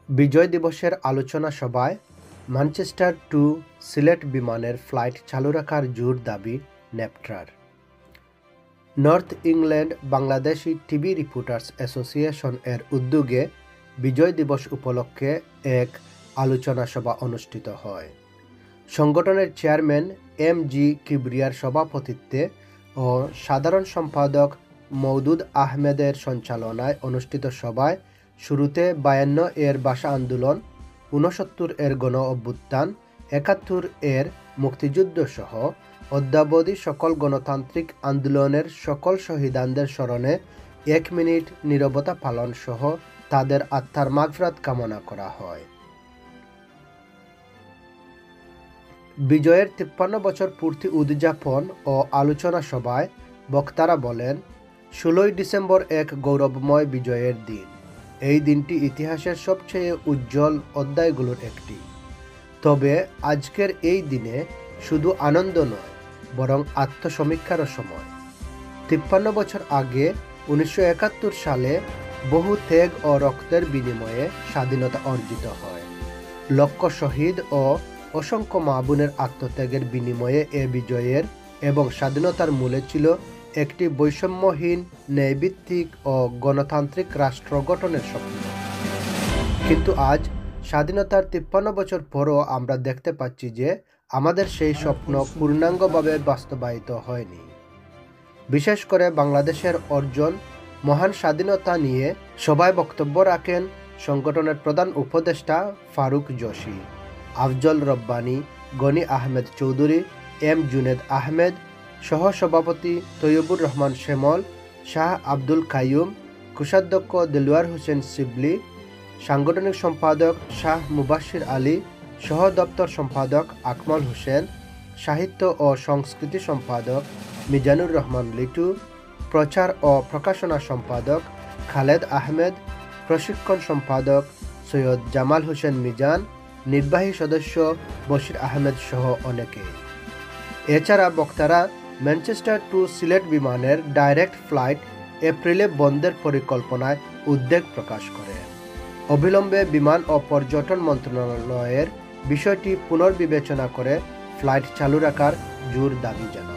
বিজয় দিবসের আলোচনা সভায় ম্যানচেস্টার টু সিলেট বিমানের ফ্লাইট চালু রাখার জোর দাবি নেপট্রার। North England Bangladeshi TV reporters association এর উদ্যোগে বিজয় দিবস উপলক্ষে এক আলোচনা সভা অনুষ্ঠিত হয়। সংগঠনের চেয়ারম্যান এম.জি. কিবরিয়ার সভাপতিত্বে ও সাধারণ সম্পাদক মওদুদ আহমেদের সঞ্চালনায় অনুষ্ঠিত সভায় শুরুতে 52 এর ভাষা আন্দোলন, 69 এর গণ অভ্যুত্থান, 71 এর মুক্তিযুদ্ধ সহ অদ্যাবধি সকল গণতান্ত্রিক আন্দোলনের সকল শহীদানদের স্মরণে 1 মিনিট নীরবতা পালন সহ তাদের আত্মার মাগফিরাত কামনা করা হয়। বিজয়ের 53 বছর পূর্তি উদযাপন ও আলোচনা সভায় বক্তারা বলেন, 16ই ডিসেম্বর এক গৌরবময় বিজয়ের দিন। এই দিনটি ইতিহাসের সবচেয়ে উজ্জ্বল অধ্যায়গুলোর একটি। তবে আজকের এই দিনে শুধু আনন্দ নয়, বরং আত্মসমীক্ষারও সময়। 53 বছর আগে 1971 সালে বহু ত্যাগ ও রক্তের বিনিময়ে স্বাধীনতা অর্জিত হয়। লক্ষ শহীদ ও অসংখ্য মা বোনের আত্মত্যাগের বিনিময়ে এ বিজয়ের এবং স্বাধীনতার মূলে ছিল একটি বৈষম্যহীন, ন্যায়ভিত্তিক ও গণতান্ত্রিক রাষ্ট্র গঠনের স্বপ্ন। কিন্তু আজ স্বাধীনতার 53 বছর পরও আমরা দেখতে পাচ্ছি যে আমাদের সেই স্বপ্ন পূর্ণাঙ্গভাবে বাস্তবায়িত হয়নি। বিশেষ করে বাংলাদেশের অর্জন মহান স্বাধীনতা নিয়ে সভায় বক্তব্য রাখেন সংগঠনের প্রধান উপদেষ্টা ফারুক জোশী, আফজল রব্বানী, গনি আহমেদ চৌধুরী, এম জুনেদ আহমেদ, সহ-সভাপতি তৈয়বুর রহমান শ্যামল, শাহ আব্দুল কাইয়ুম, কোষাধ্যক্ষ দেলোয়ার হোসেন শিবলি, সাংগঠনিক সম্পাদক শাহ মুবাশির আলী, সহ দপ্তর সম্পাদক আকমল হোসেন, সাহিত্য ও সংস্কৃতি সম্পাদক মিজানুর রহমান লিটু, প্রচার ও প্রকাশনা সম্পাদক খালেদ আহমেদ, প্রশিক্ষণ সম্পাদক সৈয়দ জামাল হোসেন মিজান, নির্বাহী সদস্য বশির আহমেদ সহ অনেকে। এছাড়া বক্তারা ম্যানচেস্টার টু সিলেট বিমানের ডাইরেক্ট ফ্লাইট এপ্রিলে বন্ধের পরিকল্পনায় উদ্বেগ প্রকাশ করেন। অবিলম্বে বিমান ও পর্যটন মন্ত্রণালয়ের বিষয়টি পুনর্বিবেচনা করে ফ্লাইট চালু রাখার জোর দাবি জানান।